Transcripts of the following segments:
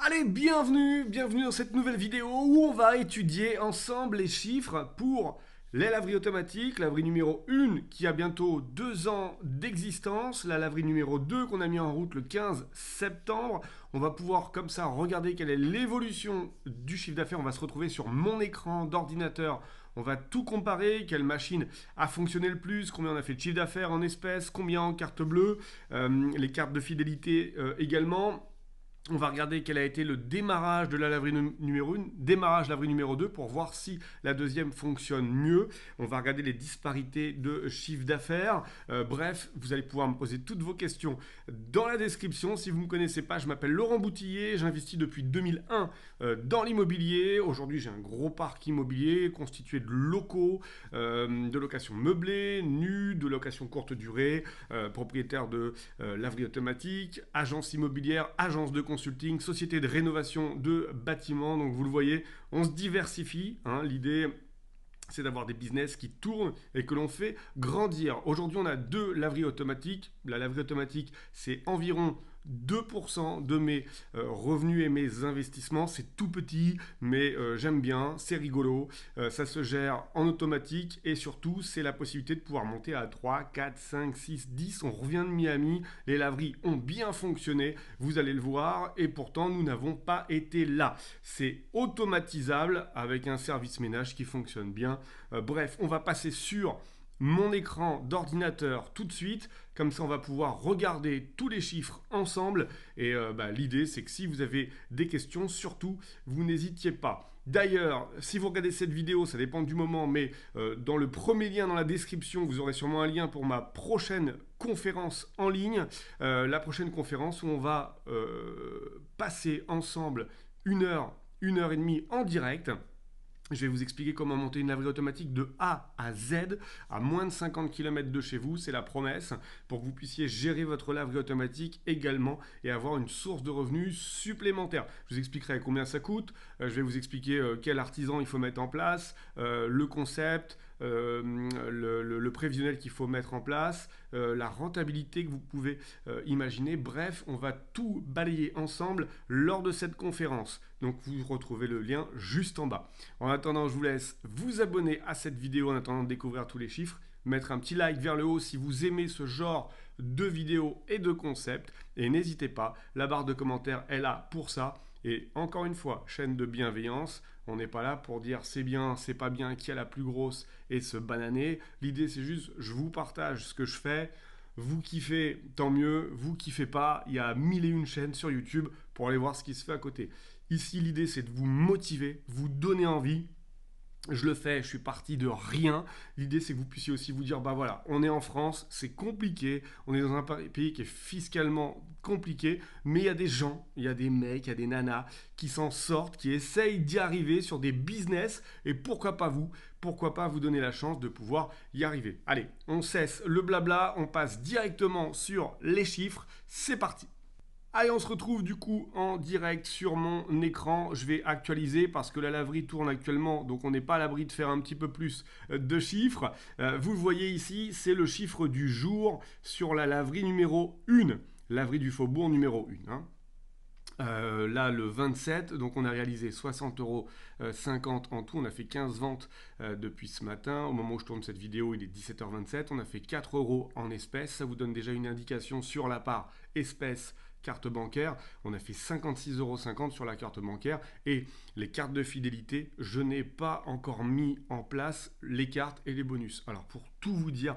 Allez, bienvenue dans cette nouvelle vidéo où on va étudier ensemble les chiffres pour les laveries automatiques. Laverie numéro 1 qui a bientôt 2 ans d'existence, la laverie numéro 2 qu'on a mis en route le 15 septembre. On va pouvoir comme ça regarder quelle est l'évolution du chiffre d'affaires. On va se retrouver sur mon écran d'ordinateur. On va tout comparer, quelle machine a fonctionné le plus, combien on a fait de chiffre d'affaires en espèces, combien en carte bleue, les cartes de fidélité également. On va regarder quel a été le démarrage de la laverie numéro 1, démarrage laverie numéro 2 pour voir si la deuxième fonctionne mieux. On va regarder les disparités de chiffre d'affaires. Bref, vous allez pouvoir me poser toutes vos questions dans la description. Si vous ne me connaissez pas, je m'appelle Laurent Boutillier. J'investis depuis 2001 dans l'immobilier. Aujourd'hui, j'ai un gros parc immobilier constitué de locaux, de locations meublées, nues, de locations courte durée, propriétaire de laverie automatique, agence immobilière, agence de consulting, société de rénovation de bâtiments. Donc vous le voyez, on se diversifie. L'idée, c'est d'avoir des business qui tournent et que l'on fait grandir. Aujourd'hui, on a 2 laveries automatiques. La laverie automatique, c'est environ 2% de mes revenus et mes investissements. C'est tout petit, mais j'aime bien, c'est rigolo. Ça se gère en automatique et surtout, c'est la possibilité de pouvoir monter à 3, 4, 5, 6, 10. On revient de Miami, les laveries ont bien fonctionné, vous allez le voir, et pourtant, nous n'avons pas été là. C'est automatisable avec un service ménage qui fonctionne bien. Bref, on va passer sur mon écran d'ordinateur tout de suite. Comme ça, on va pouvoir regarder tous les chiffres ensemble. Et l'idée, c'est que si vous avez des questions, surtout, vous n'hésitiez pas. D'ailleurs, si vous regardez cette vidéo, ça dépend du moment, mais dans le premier lien dans la description, vous aurez sûrement un lien pour ma prochaine conférence en ligne. La prochaine conférence où on va passer ensemble 1 heure, 1 heure et demie en direct. Je vais vous expliquer comment monter une laverie automatique de A à Z, à moins de 50 km de chez vous, c'est la promesse, pour que vous puissiez gérer votre laverie automatique également et avoir une source de revenus supplémentaire. Je vous expliquerai combien ça coûte, je vais vous expliquer quel artisan il faut mettre en place, le concept, le prévisionnel qu'il faut mettre en place, la rentabilité que vous pouvez imaginer. Bref, on va tout balayer ensemble lors de cette conférence. Donc vous retrouvez le lien juste en bas. En attendant, je vous laisse vous abonner à cette vidéo en attendant de découvrir tous les chiffres, mettre un petit like vers le haut si vous aimez ce genre de vidéos et de concepts. Et n'hésitez pas, la barre de commentaires est là pour ça. Et encore une fois, chaîne de bienveillance, on n'est pas là pour dire c'est bien, c'est pas bien, qui a la plus grosse et se bananer. L'idée, c'est juste, je vous partage ce que je fais. Vous kiffez, tant mieux. Vous kiffez pas, il y a 1001 chaînes sur YouTube pour aller voir ce qui se fait à côté. Ici, l'idée, c'est de vous motiver, vous donner envie. Je le fais, je suis parti de rien. L'idée, c'est que vous puissiez aussi vous dire, bah voilà, on est en France, c'est compliqué, on est dans un pays qui est fiscalement compliqué, mais il y a des gens, il y a des mecs, il y a des nanas qui s'en sortent, qui essayent d'y arriver sur des business, et pourquoi pas vous donner la chance de pouvoir y arriver. Allez, on cesse le blabla, on passe directement sur les chiffres, c'est parti. Allez, on se retrouve du coup en direct sur mon écran. Je vais actualiser parce que la laverie tourne actuellement, donc on n'est pas à l'abri de faire un petit peu plus de chiffres. Vous le voyez ici, c'est le chiffre du jour sur la laverie numéro 1, laverie du Faubourg numéro 1. Là, le 27, donc on a réalisé 60,50 € en tout. On a fait 15 ventes depuis ce matin. Au moment où je tourne cette vidéo, il est 17h27. On a fait 4 € en espèces. Ça vous donne déjà une indication sur la part espèces carte bancaire. On a fait 56,50 € sur la carte bancaire. Et les cartes de fidélité, je n'ai pas encore mis en place les cartes et les bonus. Alors, pour tout vous dire,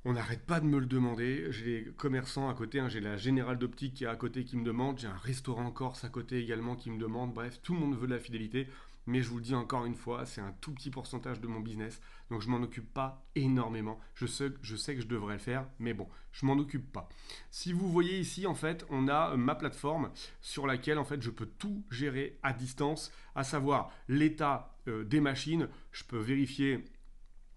on n'arrête pas de me le demander. J'ai les commerçants à côté, j'ai la Générale d'Optique qui est à côté qui me demande, j'ai un restaurant en Corse à côté également qui me demande. Bref, tout le monde veut de la fidélité. Mais je vous le dis encore une fois, c'est un tout petit pourcentage de mon business. Donc je m'en occupe pas énormément. Je sais que je devrais le faire, mais bon, je m'en occupe pas. Si vous voyez ici, en fait, on a ma plateforme sur laquelle, en fait, je peux tout gérer à distance, à savoir l'état des machines. Je peux vérifier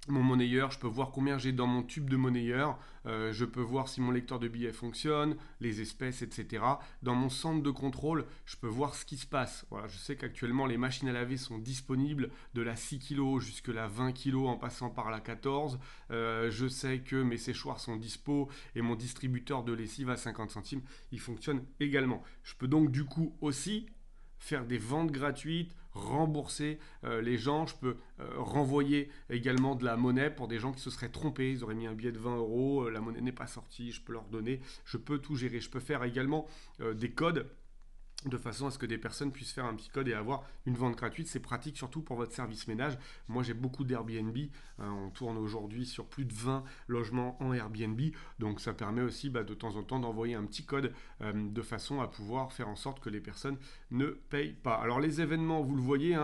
mon monnayeur, je peux voir combien j'ai dans mon tube de monnayeur, je peux voir si mon lecteur de billets fonctionne, les espèces, etc. Dans mon centre de contrôle, je peux voir ce qui se passe. Voilà, je sais qu'actuellement, les machines à laver sont disponibles de la 6 kg jusqu'à la 20 kg en passant par la 14. Je sais que mes séchoirs sont dispo et mon distributeur de lessive à 50 centimes, il fonctionne également. Je peux donc du coup aussi faire des ventes gratuites, rembourser les gens. Je peux renvoyer également de la monnaie pour des gens qui se seraient trompés. Ils auraient mis un billet de 20 euros, la monnaie n'est pas sortie, je peux leur donner. Je peux tout gérer. Je peux faire également des codes de façon à ce que des personnes puissent faire un petit code et avoir une vente gratuite. C'est pratique surtout pour votre service ménage. Moi, j'ai beaucoup d'Airbnb. On tourne aujourd'hui sur plus de 20 logements en Airbnb. Donc, ça permet aussi de temps en temps d'envoyer un petit code de façon à pouvoir faire en sorte que les personnes ne payent pas. Alors, les événements, vous le voyez,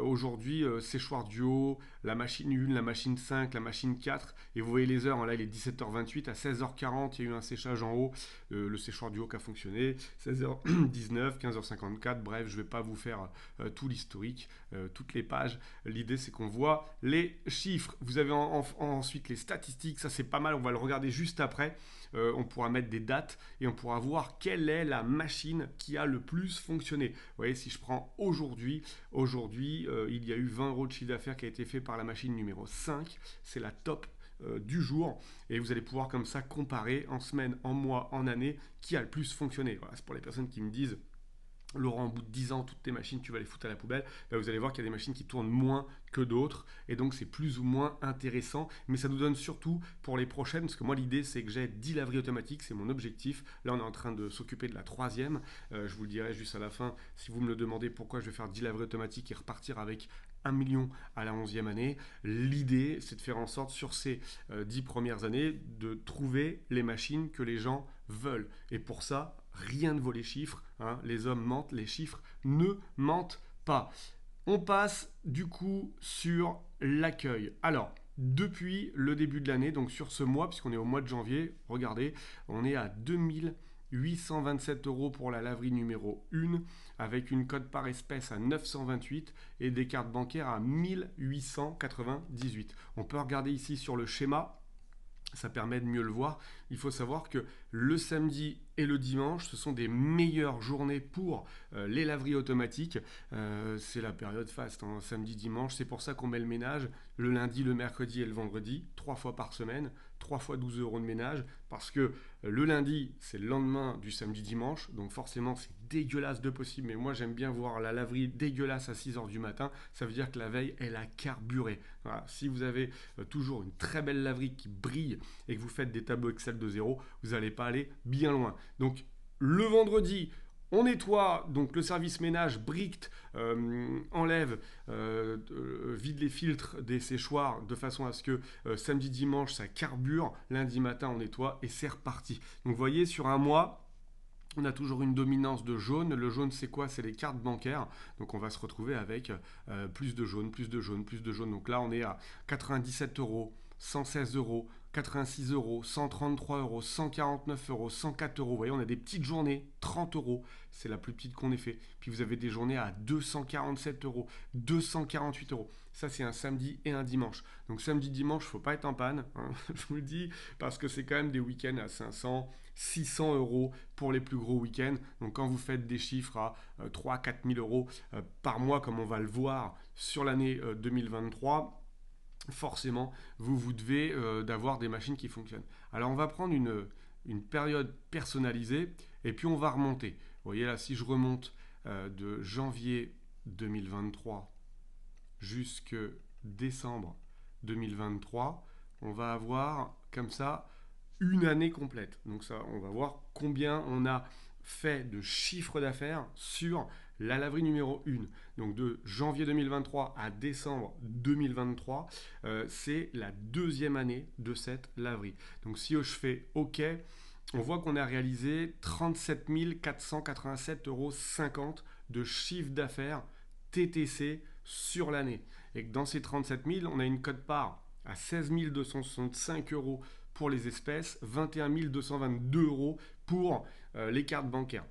aujourd'hui, séchoir duo, la machine 1, la machine 5, la machine 4. Et vous voyez les heures. Là, il est 17h28. À 16h40, il y a eu un séchage en haut. Le séchoir duo qui a fonctionné. 16h19. 15h54, bref, je ne vais pas vous faire tout l'historique, toutes les pages. L'idée, c'est qu'on voit les chiffres. Vous avez ensuite les statistiques, ça c'est pas mal, on va le regarder juste après. On pourra mettre des dates et on pourra voir quelle est la machine qui a le plus fonctionné. Vous voyez, si je prends aujourd'hui, il y a eu 20 euros de chiffre d'affaires qui a été fait par la machine numéro 5, c'est la top du jour, et vous allez pouvoir comme ça comparer en semaine, en mois, en année qui a le plus fonctionné. Voilà, c'est pour les personnes qui me disent Laurent, au bout de 10 ans, toutes tes machines, tu vas les foutre à la poubelle. Vous allez voir qu'il y a des machines qui tournent moins que d'autres. Et donc, c'est plus ou moins intéressant. Mais ça nous donne surtout pour les prochaines. Parce que moi, l'idée, c'est que j'ai 10 laveries automatiques. C'est mon objectif. Là, on est en train de s'occuper de la 3e. Je vous le dirai juste à la fin. Si vous me le demandez pourquoi je vais faire 10 laveries automatiques et repartir avec 1 million à la 11e année. L'idée, c'est de faire en sorte, sur ces 10 premières années, de trouver les machines que les gens veulent. Et pour ça, rien ne vaut les chiffres. Les hommes mentent, les chiffres ne mentent pas. On passe du coup sur l'accueil. Alors, depuis le début de l'année, donc sur ce mois, puisqu'on est au mois de janvier, regardez, on est à 2827 euros pour la laverie numéro 1, avec une cote par espèce à 928 et des cartes bancaires à 1898. On peut regarder ici sur le schéma. Ça permet de mieux le voir. Il faut savoir que le samedi et le dimanche, ce sont des meilleures journées pour les laveries automatiques. C'est la période faste, samedi, dimanche. C'est pour ça qu'on met le ménage le lundi, le mercredi et le vendredi, 3 fois par semaine, 3 fois 12 euros de ménage. Parce que le lundi, c'est le lendemain du samedi-dimanche. Donc forcément, c'est dégueulasse de possible. Mais moi, j'aime bien voir la laverie dégueulasse à 6 heures du matin. Ça veut dire que la veille, elle a carburé. Voilà. Si vous avez toujours une très belle laverie qui brille et que vous faites des tableaux Excel de zéro, vous n'allez pas aller bien loin. Donc le vendredi, on nettoie, donc le service ménage Brict enlève, vide les filtres des séchoirs de façon à ce que samedi, dimanche, ça carbure. Lundi matin, on nettoie et c'est reparti. Donc vous voyez, sur un mois, on a toujours une dominance de jaune. Le jaune, c'est quoi? C'est les cartes bancaires. Donc on va se retrouver avec plus de jaune, plus de jaune, plus de jaune. Donc là, on est à 97 euros, 116 euros, 86 euros, 133 euros, 149 euros, 104 euros. Vous voyez, on a des petites journées, 30 euros. C'est la plus petite qu'on ait fait. Puis vous avez des journées à 247 euros, 248 euros. Ça, c'est un samedi et un dimanche. Donc samedi, dimanche, il ne faut pas être en panne. Je vous le dis, parce que c'est quand même des week-ends à 500, 600 euros pour les plus gros week-ends. Donc quand vous faites des chiffres à 3 4 000 euros par mois, comme on va le voir sur l'année 2023, forcément, vous devez d'avoir des machines qui fonctionnent. Alors on va prendre une période personnalisée et puis on va remonter. Vous voyez là, si je remonte de janvier 2023 jusque décembre 2023, on va avoir comme ça une année complète. Donc ça, on va voir combien on a fait de chiffre d'affaires sur la laverie numéro 1. Donc de janvier 2023 à décembre 2023, c'est la 2e année de cette laverie. Donc si je fais OK, on voit qu'on a réalisé 37 487,50 euros de chiffre d'affaires TTC sur l'année. Et que dans ces 37 000, on a une cote-part à 16 265 euros pour les espèces, 21 222 euros pour les cartes bancaires.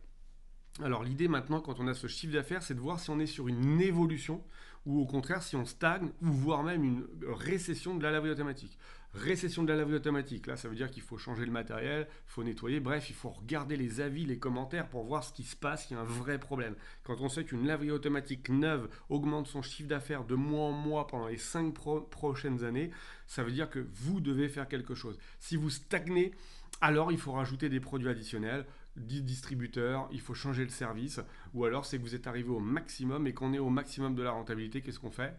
Alors l'idée maintenant, quand on a ce chiffre d'affaires, c'est de voir si on est sur une évolution ou au contraire si on stagne ou voire même une récession de la laverie automatique. Récession de la laverie automatique, là ça veut dire qu'il faut changer le matériel, il faut nettoyer, bref, il faut regarder les avis, les commentaires pour voir ce qui se passe, il y a un vrai problème. Quand on sait qu'une laverie automatique neuve augmente son chiffre d'affaires de mois en mois pendant les 5 prochaines années, ça veut dire que vous devez faire quelque chose. Si vous stagnez, alors il faut rajouter des produits additionnels, dit distributeur, il faut changer le service, ou alors c'est que vous êtes arrivé au maximum et qu'on est au maximum de la rentabilité, qu'est-ce qu'on fait?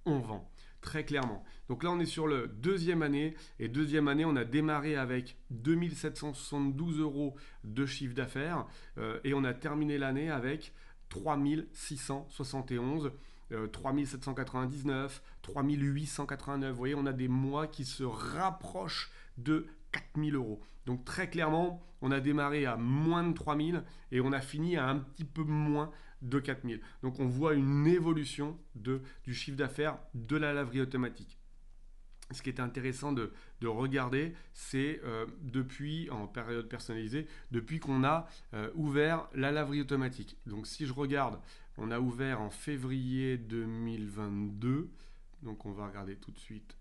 On vend, très clairement. Donc là, on est sur le deuxième année, et deuxième année, on a démarré avec 2772 euros de chiffre d'affaires, et on a terminé l'année avec 3671, 3799, 3889. Vous voyez, on a des mois qui se rapprochent de 4000 euros. Donc très clairement, on a démarré à moins de 3000 et on a fini à un petit peu moins de 4000. Donc on voit une évolution du chiffre d'affaires de la laverie automatique. Ce qui est intéressant de regarder, c'est depuis, en période personnalisée, depuis qu'on a ouvert la laverie automatique. Donc si je regarde, on a ouvert en février 2022. Donc on va regarder tout de suite.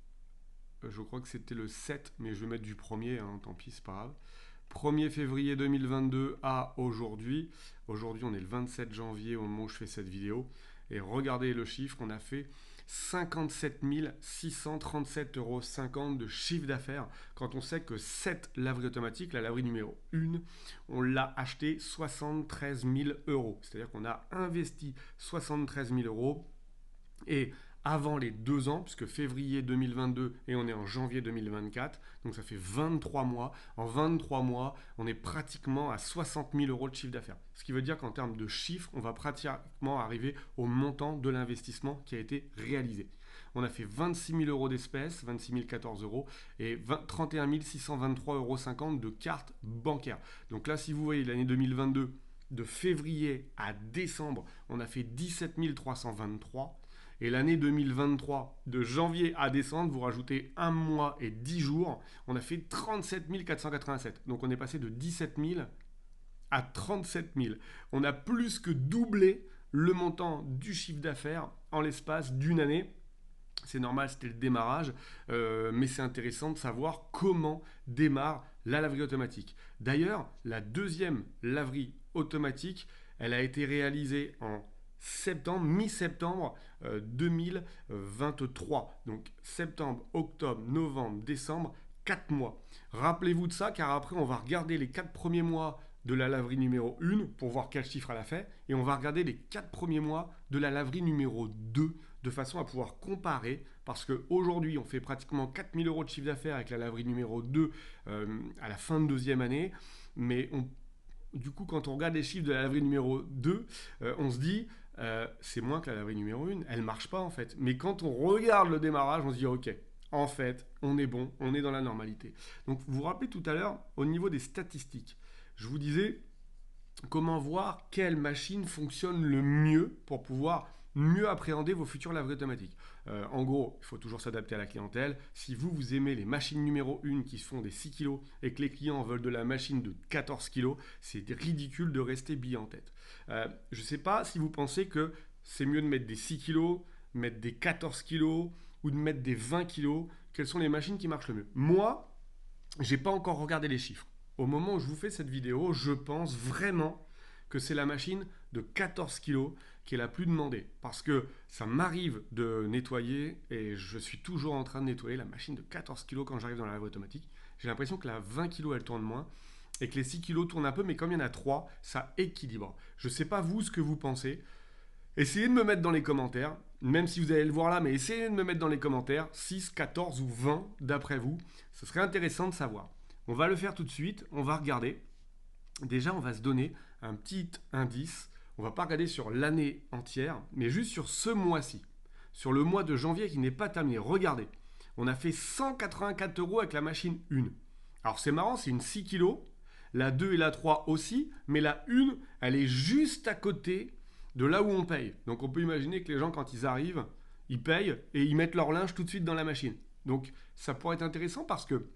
Je crois que c'était le 7, mais je vais mettre du premier, hein, tant pis, c'est pas grave. 1er février 2022 à aujourd'hui. Aujourd'hui, on est le 27 janvier au moment où je fais cette vidéo. Et regardez le chiffre, on a fait 57 637,50 euros de chiffre d'affaires quand on sait que cette laverie automatique, la laverie numéro 1, on l'a acheté 73 000 euros. C'est-à-dire qu'on a investi 73 000 euros et avant les 2 ans, puisque février 2022 et on est en janvier 2024, donc ça fait 23 mois. En 23 mois, on est pratiquement à 60 000 euros de chiffre d'affaires. Ce qui veut dire qu'en termes de chiffres, on va pratiquement arriver au montant de l'investissement qui a été réalisé. On a fait 26 000 euros d'espèces, 26 014 euros et 31 623,50 euros de cartes bancaires. Donc là, si vous voyez l'année 2022, de février à décembre, on a fait 17 323. Et l'année 2023, de janvier à décembre, vous rajoutez 1 mois et 10 jours, on a fait 37 487. Donc on est passé de 17 000 à 37 000. On a plus que doublé le montant du chiffre d'affaires en l'espace d'une année. C'est normal, c'était le démarrage, mais c'est intéressant de savoir comment démarre la laverie automatique. D'ailleurs, la deuxième laverie automatique, elle a été réalisée en mi-septembre 2023. Donc septembre, octobre, novembre, décembre, 4 mois. Rappelez-vous de ça, car après on va regarder les 4 premiers mois de la laverie numéro 1 pour voir quel chiffre elle a fait, et on va regarder les 4 premiers mois de la laverie numéro 2 de façon à pouvoir comparer, parce qu'aujourd'hui on fait pratiquement 4 000 euros de chiffre d'affaires avec la laverie numéro 2 à la fin de deuxième année, mais du coup quand on regarde les chiffres de la laverie numéro 2, on se dit c'est moins que la laverie numéro 1, elle marche pas en fait. Mais quand on regarde le démarrage, on se dit ok, en fait, on est bon, on est dans la normalité. Donc vous vous rappelez tout à l'heure, au niveau des statistiques, je vous disais comment voir quelle machine fonctionne le mieux pour pouvoir mieux appréhender vos futures laveries automatiques. En gros, il faut toujours s'adapter à la clientèle. Si vous aimez les machines numéro 1 qui font des 6 kg et que les clients veulent de la machine de 14 kg, c'est ridicule de rester bille en tête. Je ne sais pas si vous pensez que c'est mieux de mettre des 6 kg, mettre des 14 kg ou de mettre des 20 kg. Quelles sont les machines qui marchent le mieux? Moi, je n'ai pas encore regardé les chiffres. Au moment où je vous fais cette vidéo, je pense vraiment que c'est la machine de 14 kg qui est la plus demandée. Parce que ça m'arrive de nettoyer et je suis toujours en train de nettoyer la machine de 14 kg quand j'arrive dans la laverie automatique. J'ai l'impression que la 20 kg elle tourne moins et que les 6 kg tournent un peu, mais comme il y en a 3, ça équilibre. Je ne sais pas vous ce que vous pensez. Essayez de me mettre dans les commentaires, même si vous allez le voir là, mais essayez de me mettre dans les commentaires 6, 14 ou 20 d'après vous. Ce serait intéressant de savoir. On va le faire tout de suite, on va regarder. Déjà, on va se donner un petit indice. On ne va pas regarder sur l'année entière, mais juste sur ce mois-ci. Sur le mois de janvier qui n'est pas terminé. Regardez, on a fait 184 euros avec la machine 1. Alors c'est marrant, c'est une 6 kg. La 2 et la 3 aussi, mais la 1, elle est juste à côté de là où on paye. Donc on peut imaginer que les gens, quand ils arrivent, ils payent et ils mettent leur linge tout de suite dans la machine. Donc ça pourrait être intéressant parce que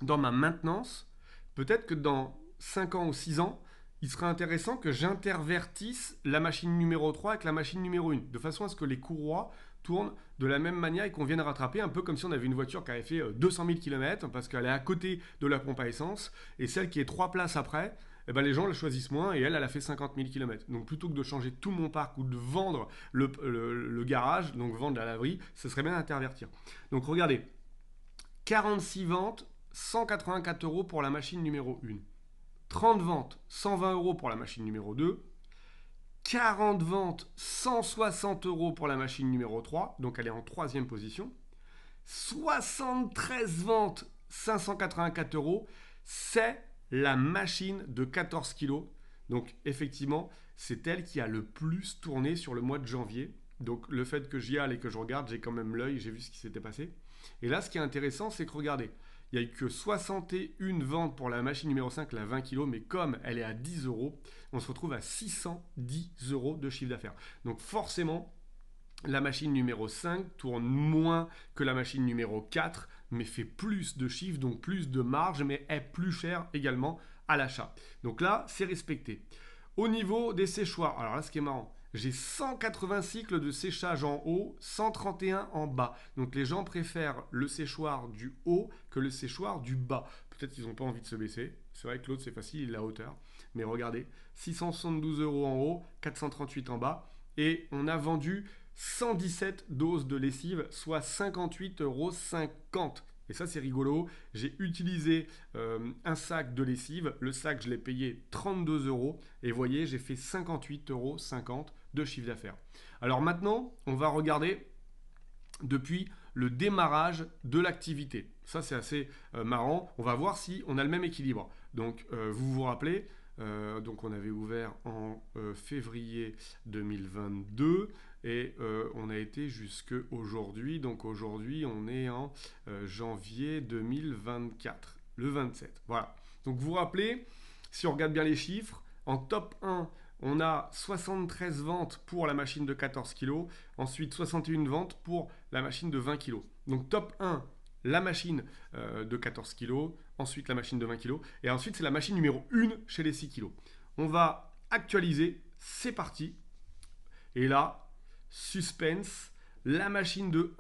dans ma maintenance, peut-être que dans 5 ans ou 6 ans, il serait intéressant que j'intervertisse la machine numéro 3 avec la machine numéro 1, de façon à ce que les courroies tournent de la même manière et qu'on vienne rattraper, un peu comme si on avait une voiture qui avait fait 200 000 km, parce qu'elle est à côté de la pompe à essence, et celle qui est 3 places après, eh ben les gens la choisissent moins, et elle a fait 50 000 km. Donc plutôt que de changer tout mon parc ou de vendre le garage, donc vendre la laverie, ce serait bien d'intervertir. Donc regardez, 46 ventes, 184 euros pour la machine numéro 1. 30 ventes, 120 euros pour la machine numéro 2. 40 ventes, 160 euros pour la machine numéro 3. Donc elle est en troisième position. 73 ventes, 584 euros. C'est la machine de 14 kilos. Donc effectivement, c'est elle qui a le plus tourné sur le mois de janvier. Donc le fait que j'y aille et que je regarde, j'ai quand même l'œil, j'ai vu ce qui s'était passé. Et là, ce qui est intéressant, c'est que regardez, il n'y a eu que 61 ventes pour la machine numéro 5, la 20 kg, mais comme elle est à 10 euros, on se retrouve à 610 euros de chiffre d'affaires. Donc forcément, la machine numéro 5 tourne moins que la machine numéro 4, mais fait plus de chiffres, donc plus de marge, mais est plus cher également à l'achat. Donc là, c'est respecté. Au niveau des séchoirs, alors là, ce qui est marrant, j'ai 180 cycles de séchage en haut, 131 en bas. Donc les gens préfèrent le séchoir du haut que le séchoir du bas. Peut-être qu'ils n'ont pas envie de se baisser. C'est vrai que l'autre, c'est facile, il est la hauteur. Mais regardez, 672 euros en haut, 438 en bas. Et on a vendu 117 doses de lessive, soit 58,50 euros. Et ça, c'est rigolo. J'ai utilisé un sac de lessive. Le sac, je l'ai payé 32 euros. Et vous voyez, j'ai fait 58,50 euros de chiffre d'affaires. Alors maintenant, on va regarder depuis le démarrage de l'activité. Ça, c'est assez marrant. On va voir si on a le même équilibre. Donc, vous vous rappelez, donc on avait ouvert en février 2022 et on a été jusqu'à aujourd'hui. Donc aujourd'hui, on est en janvier 2024, le 27. Voilà. Donc vous vous rappelez, si on regarde bien les chiffres, en top 1, on a 73 ventes pour la machine de 14 kg, ensuite 61 ventes pour la machine de 20 kg. Donc top 1, la machine de 14 kg, ensuite la machine de 20 kg, et ensuite c'est la machine numéro 1 chez les 6 kg. On va actualiser, c'est parti. Et là, suspense, la machine de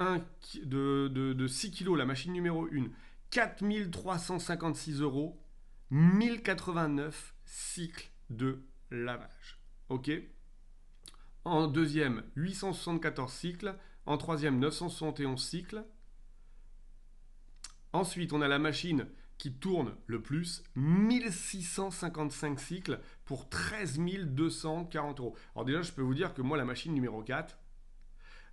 6 kg, la machine numéro 1, 4 356 euros, 1089 cycles de lavage. Ok. En deuxième, 874 cycles. En troisième, 971 cycles. Ensuite, on a la machine qui tourne le plus, 1655 cycles pour 13 240 euros. Alors déjà, je peux vous dire que moi, la machine numéro 4,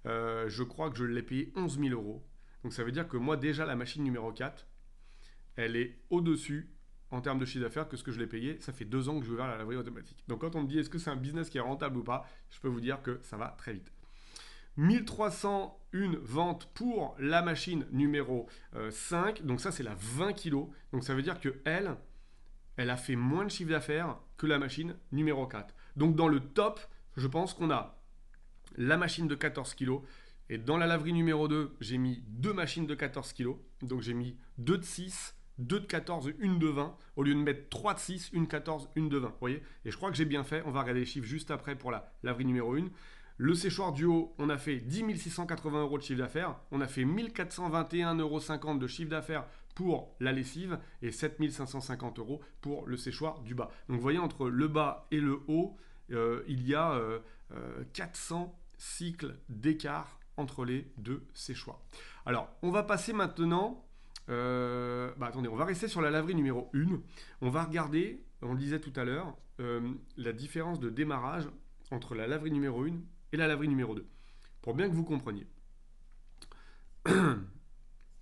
je crois que je l'ai payée 11 000 euros. Donc ça veut dire que moi, déjà, la machine numéro 4, elle est au-dessus en termes de chiffre d'affaires que ce que je l'ai payé. Ça fait 2 ans que j'ai ouvert la laverie automatique. Donc quand on me dit est-ce que c'est un business qui est rentable ou pas, je peux vous dire que ça va très vite. 1301 ventes pour la machine numéro 5. Donc ça, c'est la 20 kg. Donc ça veut dire qu'elle, elle a fait moins de chiffre d'affaires que la machine numéro 4. Donc dans le top, je pense qu'on a la machine de 14 kg. Et dans la laverie numéro 2, j'ai mis 2 machines de 14 kg. Donc j'ai mis 2 de 6, 2 de 14, une de 20, au lieu de mettre 3 de 6, une de 14, une de 20. Vous voyez? Et je crois que j'ai bien fait. On va regarder les chiffres juste après pour la laverie numéro 1. Le séchoir du haut, on a fait 10 680 euros de chiffre d'affaires. On a fait 1421,50 euros de chiffre d'affaires pour la lessive et 7 550 euros pour le séchoir du bas. Donc vous voyez, entre le bas et le haut, il y a 400 cycles d'écart entre les deux séchoirs. Alors, on va passer maintenant... attendez, on va rester sur la laverie numéro 1. On va regarder, on le disait tout à l'heure, la différence de démarrage entre la laverie numéro 1 et la laverie numéro 2. Pour bien que vous compreniez.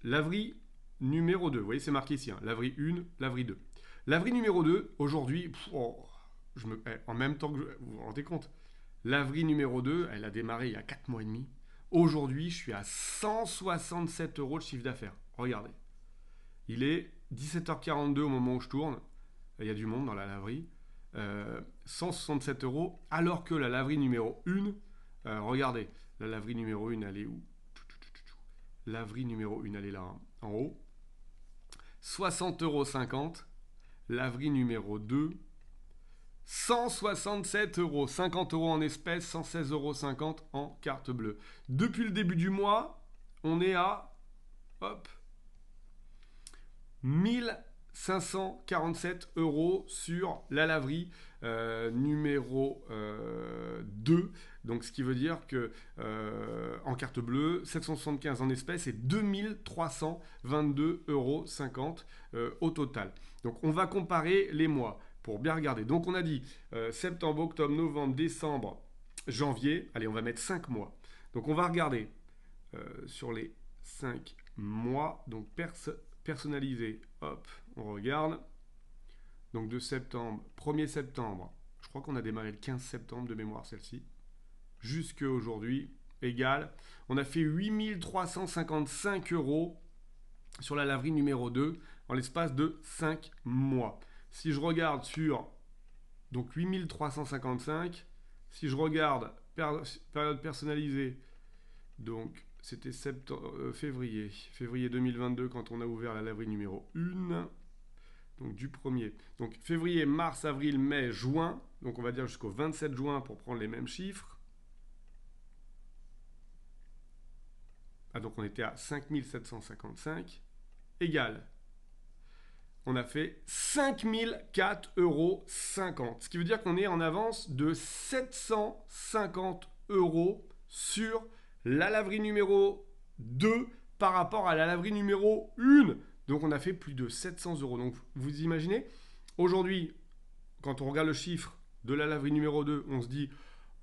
Laverie numéro 2, vous voyez, c'est marqué ici, hein, laverie 1, laverie 2. Laverie numéro 2, aujourd'hui, en même temps que vous vous rendez compte, laverie numéro 2, elle a démarré il y a 4 mois et demi. Aujourd'hui, je suis à 167 euros de chiffre d'affaires. Regardez. Il est 17h42 au moment où je tourne. Il y a du monde dans la laverie. 167 euros, alors que la laverie numéro 1, regardez, la laverie numéro 1, elle est où? Laverie numéro 1, elle est là, hein, en haut. 60,50 euros. Laverie numéro 2, 167 euros. 50 euros en espèces, 116,50 euros en carte bleue. Depuis le début du mois, on est à... Hop, 1547 euros sur la laverie numéro 2. Donc ce qui veut dire que en carte bleue, 775 en espèces et 2322,50 euros au total. Donc on va comparer les mois. pour bien regarder. Donc on a dit septembre, octobre, novembre, décembre, janvier. Allez, on va mettre 5 mois. Donc on va regarder sur les 5 mois. Donc personnalisé, hop, on regarde. Donc de septembre, 1er septembre, je crois qu'on a démarré le 15 septembre de mémoire celle-ci, jusqu'à aujourd'hui, égal. On a fait 8 355 € sur la laverie numéro 2 en l'espace de 5 mois. Si je regarde sur donc 8 355, si je regarde période personnalisée, donc c'était février 2022 quand on a ouvert la laverie numéro 1. Donc du 1er. Donc février, mars, avril, mai, juin. Donc on va dire jusqu'au 27 juin pour prendre les mêmes chiffres. Ah, donc on était à 5755. Égal. On a fait 5004,50 €. Ce qui veut dire qu'on est en avance de 750 € sur la laverie numéro 2 par rapport à la laverie numéro 1. Donc on a fait plus de 700 €. Donc vous imaginez, aujourd'hui, quand on regarde le chiffre de la laverie numéro 2, on se dit,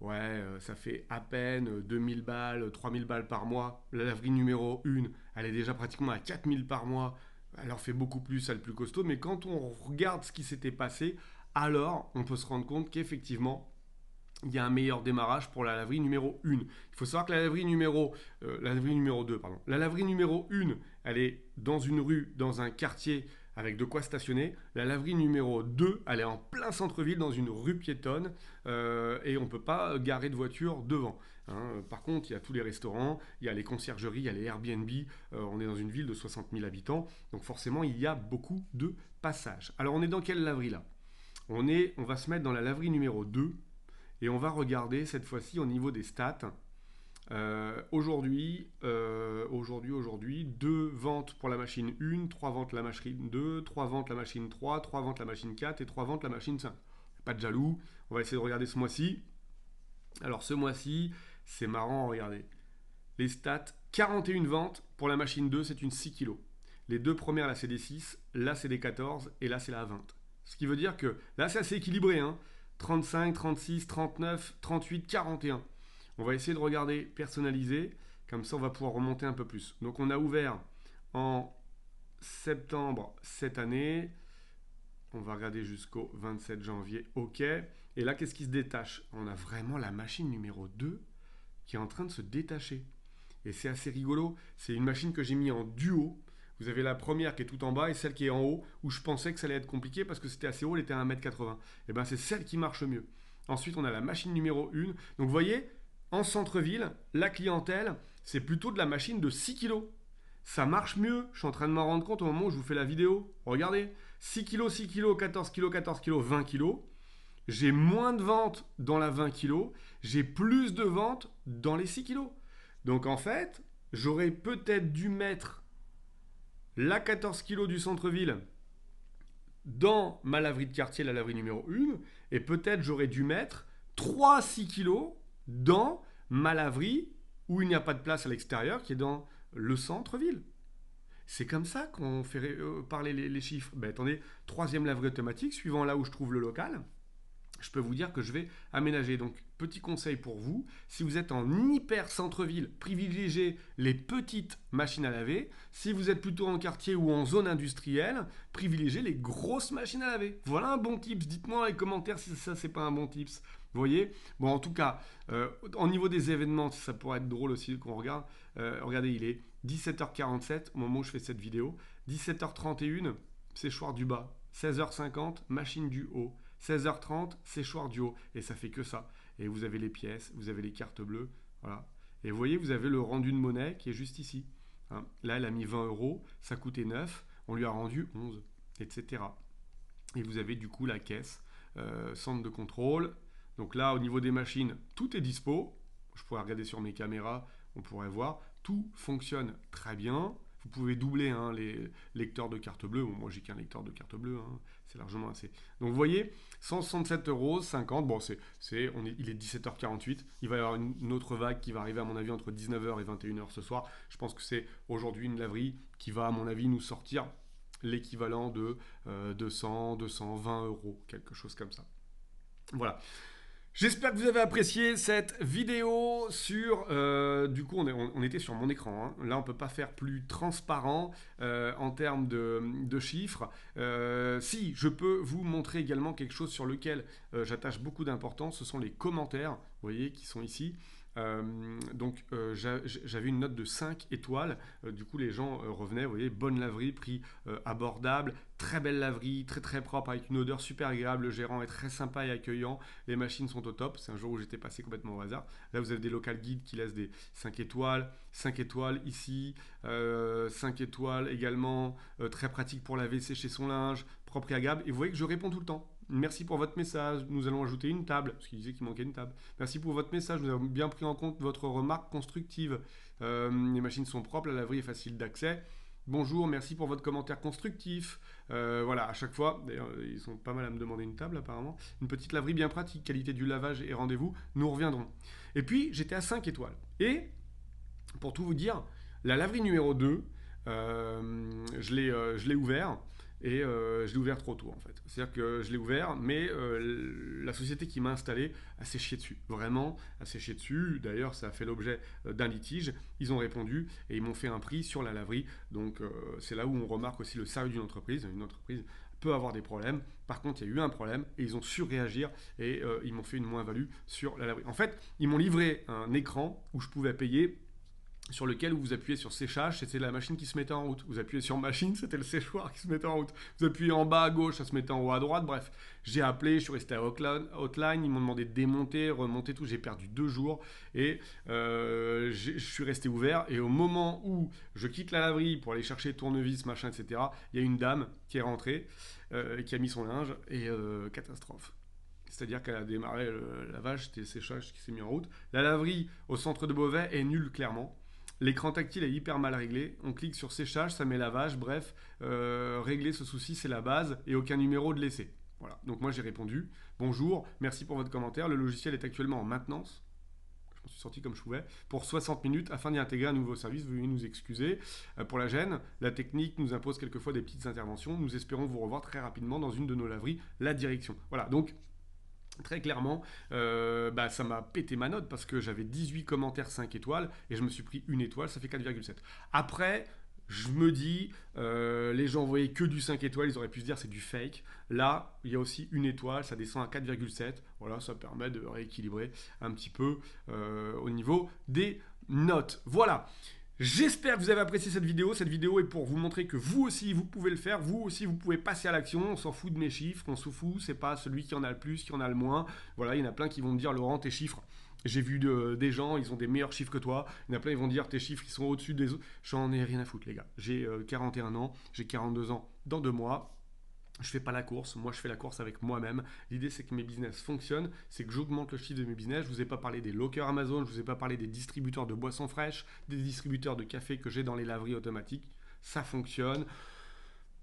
ouais, ça fait à peine 2000 balles, 3000 balles par mois. La laverie numéro 1, elle est déjà pratiquement à 4000 par mois. Elle en fait beaucoup plus, elle est plus costaud. Mais quand on regarde ce qui s'était passé, alors on peut se rendre compte qu'effectivement, il y a un meilleur démarrage pour la laverie numéro 1. Il faut savoir que la laverie numéro 2, pardon. La laverie numéro 1, elle est dans une rue, dans un quartier avec de quoi stationner. La laverie numéro 2, elle est en plein centre-ville, dans une rue piétonne, et on ne peut pas garer de voiture devant. Par contre, il y a tous les restaurants, il y a les conciergeries, il y a les Airbnb. On est dans une ville de 60 000 habitants, donc forcément, il y a beaucoup de passages. Alors, on est dans quelle laverie là ? On va se mettre dans la laverie numéro 2, et on va regarder cette fois-ci au niveau des stats. Aujourd'hui, 2 ventes pour la machine 1, 3 ventes la machine 2, 3 ventes la machine 3, 3 ventes la machine 4 et 3 ventes la machine 5. Pas de jaloux, on va essayer de regarder ce mois-ci. Alors ce mois-ci, c'est marrant, regardez. Les stats, 41 ventes pour la machine 2, c'est une 6 kg. Les deux premières, là c'est des 6, là c'est des 14 et là c'est la 20. Ce qui veut dire que là c'est assez équilibré, 35, 36, 39, 38, 41. On va essayer de regarder personnalisé, comme ça on va pouvoir remonter un peu plus. Donc on a ouvert en septembre cette année, on va regarder jusqu'au 27 janvier, ok. Et là qu'est-ce qui se détache ? On a vraiment la machine numéro 2 qui est en train de se détacher. Et c'est assez rigolo, c'est une machine que j'ai mis en duo. Vous avez la première qui est tout en bas et celle qui est en haut, où je pensais que ça allait être compliqué parce que c'était assez haut, elle était à 1,80 m. Et bien c'est celle qui marche mieux. Ensuite on a la machine numéro 1. Donc vous voyez, en centre-ville, la clientèle, c'est plutôt de la machine de 6 kg. Ça marche mieux, je suis en train de m'en rendre compte au moment où je vous fais la vidéo. Regardez, 6 kg, 6 kg, 14 kg, 14 kg, 20 kg. J'ai moins de ventes dans la 20 kg, j'ai plus de ventes dans les 6 kg. Donc en fait, j'aurais peut-être dû mettre la 14 kg du centre-ville dans ma laverie de quartier, la laverie numéro 1, et peut-être j'aurais dû mettre 3 6 kg dans ma laverie où il n'y a pas de place à l'extérieur, qui est dans le centre-ville. C'est comme ça qu'on fait parler les chiffres. Ben, attendez, troisième laverie automatique, suivant là où je trouve le local, je peux vous dire que je vais aménager. Donc, petit conseil pour vous, si vous êtes en hyper centre-ville, privilégiez les petites machines à laver. Si vous êtes plutôt en quartier ou en zone industrielle, privilégiez les grosses machines à laver. Voilà un bon tips. Dites-moi dans les commentaires si ça, c'est pas un bon tips. Vous voyez ? Bon, en tout cas, au niveau des événements, ça pourrait être drôle aussi qu'on regarde. Regardez, il est 17h47 au moment où je fais cette vidéo. 17h31, séchoir du bas. 16h50, machine du haut. 16h30, séchoir du haut. Et ça fait que ça. Et vous avez les pièces, vous avez les cartes bleues. Voilà. Et vous voyez, vous avez le rendu de monnaie qui est juste ici. Là, elle a mis 20 €, ça coûtait 9, on lui a rendu 11, etc. Et vous avez du coup la caisse, centre de contrôle. Donc là, au niveau des machines, tout est dispo. Je pourrais regarder sur mes caméras, on pourrait voir. Tout fonctionne très bien. Vous pouvez doubler les lecteurs de carte bleue. Bon, moi, j'ai qu'un lecteur de carte bleue. C'est largement assez. Donc, vous voyez, 167,50 €. Bon, il est 17h48. Il va y avoir une autre vague qui va arriver, à mon avis, entre 19h et 21h ce soir. Je pense que c'est aujourd'hui une laverie qui va, à mon avis, nous sortir l'équivalent de 200, 220 euros, quelque chose comme ça. Voilà. J'espère que vous avez apprécié cette vidéo sur... du coup, on était sur mon écran. Hein. Là, on ne peut pas faire plus transparent en termes de chiffres. Si, je peux vous montrer également quelque chose sur lequel j'attache beaucoup d'importance. Ce sont les commentaires, vous voyez, qui sont ici. J'avais une note de 5 étoiles. Du coup, les gens revenaient, vous voyez, bonne laverie, prix abordable, très belle laverie, très très propre, avec une odeur super agréable. Le gérant est très sympa et accueillant. Les machines sont au top. C'est un jour où j'étais passé complètement au hasard. Là, vous avez des local guides qui laissent des 5 étoiles ici, 5 étoiles également, très pratique pour laver, sécher son linge, propre et agréable. Et vous voyez que je réponds tout le temps. Merci pour votre message. Nous allons ajouter une table, parce qu'il disait qu'il manquait une table. Merci pour votre message. Nous avons bien pris en compte votre remarque constructive. Les machines sont propres, la laverie est facile d'accès. Bonjour, merci pour votre commentaire constructif. Voilà, à chaque fois, d'ailleurs, ils sont pas mal à me demander une table apparemment. Une petite laverie bien pratique, qualité du lavage et rendez-vous, nous reviendrons. Et puis, j'étais à 5 étoiles. Et, pour tout vous dire, la laverie numéro 2, je l'ai ouvert. Et je l'ai ouvert trop tôt en fait. C'est-à-dire que je l'ai ouvert, mais la société qui m'a installé a séché dessus. Vraiment, a séché dessus. D'ailleurs, ça a fait l'objet d'un litige. Ils ont répondu et ils m'ont fait un prix sur la laverie. Donc c'est là où on remarque aussi le sérieux d'une entreprise. Une entreprise peut avoir des problèmes. Par contre, il y a eu un problème et ils ont su réagir et ils m'ont fait une moins-value sur la laverie. En fait, ils m'ont livré un écran où je pouvais payer, sur lequel vous appuyez sur séchage, c'était la machine qui se mettait en route. Vous appuyez sur machine, c'était le séchoir qui se mettait en route. Vous appuyez en bas à gauche, ça se mettait en haut à droite. Bref, j'ai appelé, je suis resté à hotline, ils m'ont demandé de démonter, remonter tout. J'ai perdu 2 jours et je suis resté ouvert. Et au moment où je quitte la laverie pour aller chercher tournevis, machin, etc., il y a une dame qui est rentrée, qui a mis son linge et catastrophe. C'est-à-dire qu'elle a démarré le lavage, c'était le séchage qui s'est mis en route. La laverie au centre de Beauvais est nulle, clairement. L'écran tactile est hyper mal réglé. On clique sur séchage, ça met lavage. Bref, régler ce souci, c'est la base et aucun numéro de laissé. Voilà. Donc moi, j'ai répondu. Bonjour, merci pour votre commentaire. Le logiciel est actuellement en maintenance. Je m'en suis sorti comme je pouvais. Pour 60 minutes, afin d'y intégrer un nouveau service, veuillez nous excuser pour la gêne. La technique nous impose quelquefois des petites interventions. Nous espérons vous revoir très rapidement dans une de nos laveries, la direction. Voilà, donc... Très clairement, ça m'a pété ma note parce que j'avais 18 commentaires 5 étoiles et je me suis pris une étoile, ça fait 4,7. Après, je me dis, les gens voyaient que du 5 étoiles, ils auraient pu se dire c'est du fake. Là, il y a aussi une étoile, ça descend à 4,7. Voilà, ça permet de rééquilibrer un petit peu au niveau des notes. Voilà. J'espère que vous avez apprécié cette vidéo. Cette vidéo est pour vous montrer que vous aussi, vous pouvez le faire. Vous aussi, vous pouvez passer à l'action. On s'en fout de mes chiffres. On s'en fout. C'est pas celui qui en a le plus, qui en a le moins. Voilà, il y en a plein qui vont me dire, Laurent, tes chiffres. J'ai vu des gens, ils ont des meilleurs chiffres que toi. Il y en a plein, ils vont dire, tes chiffres, ils sont au-dessus des autres. J'en ai rien à foutre, les gars. J'ai 41 ans. J'ai 42 ans dans 2 mois. Je fais pas la course, moi je fais la course avec moi-même. L'idée c'est que mes business fonctionnent, c'est que j'augmente le chiffre de mes business. Je vous ai pas parlé des lockers Amazon, je vous ai pas parlé des distributeurs de boissons fraîches, des distributeurs de café que j'ai dans les laveries automatiques. Ça fonctionne.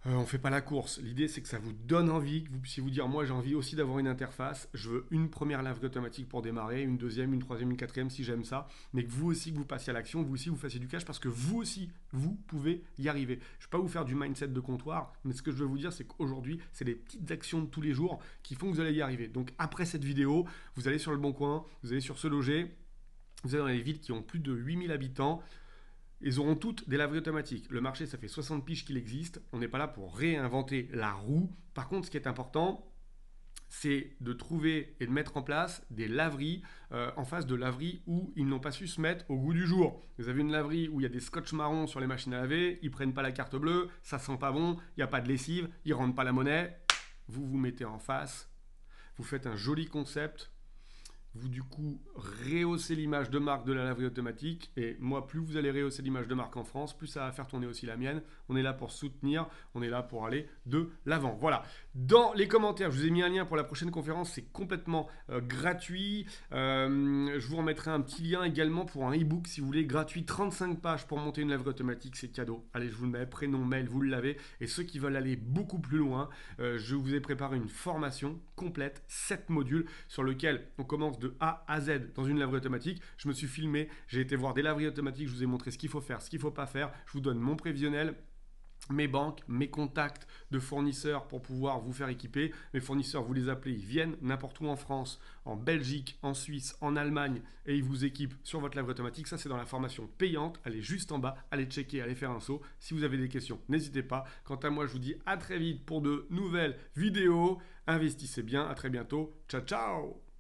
On ne fait pas la course. L'idée, c'est que ça vous donne envie, que vous puissiez vous dire, moi j'ai envie aussi d'avoir une interface. Je veux une première laverie automatique pour démarrer, une deuxième, une troisième, une quatrième si j'aime ça. Mais que vous aussi, que vous passiez à l'action, vous aussi, vous fassiez du cash parce que vous aussi, vous pouvez y arriver. Je ne vais pas vous faire du mindset de comptoir, mais ce que je veux vous dire, c'est qu'aujourd'hui, c'est des petites actions de tous les jours qui font que vous allez y arriver. Donc après cette vidéo, vous allez sur Le Bon Coin, vous allez sur Se Loger, vous allez dans les villes qui ont plus de 8000 habitants. Ils auront toutes des laveries automatiques. Le marché, ça fait 60 piges qu'il existe. On n'est pas là pour réinventer la roue. Par contre, ce qui est important, c'est de trouver et de mettre en place des laveries en face de laveries où ils n'ont pas su se mettre au goût du jour. Vous avez une laverie où il y a des scotch marrons sur les machines à laver, ils prennent pas la carte bleue, ça sent pas bon, il n'y a pas de lessive, ils rendent pas la monnaie. Vous vous mettez en face, vous faites un joli concept. Vous du coup rehaussez l'image de marque de la laverie automatique et moi plus vous allez rehausser l'image de marque en France, plus ça va faire tourner aussi la mienne. On est là pour soutenir, on est là pour aller de l'avant. Voilà, dans les commentaires je vous ai mis un lien pour la prochaine conférence, c'est complètement gratuit. Je vous remettrai un petit lien également pour un e-book si vous voulez, gratuit, 35 pages pour monter une laverie automatique, c'est cadeau. Allez, je vous le mets, prénom, mail, vous l'avez. Et ceux qui veulent aller beaucoup plus loin, je vous ai préparé une formation complète, 7 modules sur lequel on commence de A à Z dans une laverie automatique. Je me suis filmé, j'ai été voir des laveries automatiques, je vous ai montré ce qu'il faut faire, ce qu'il ne faut pas faire. Je vous donne mon prévisionnel. mes banques, mes contacts de fournisseurs pour pouvoir vous faire équiper. Mes fournisseurs, vous les appelez, ils viennent n'importe où en France, en Belgique, en Suisse, en Allemagne, et ils vous équipent sur votre laverie automatique. Ça, c'est dans la formation payante. Elle est juste en bas. Allez checker, allez faire un saut. Si vous avez des questions, n'hésitez pas. Quant à moi, je vous dis à très vite pour de nouvelles vidéos. Investissez bien. À très bientôt. Ciao, ciao!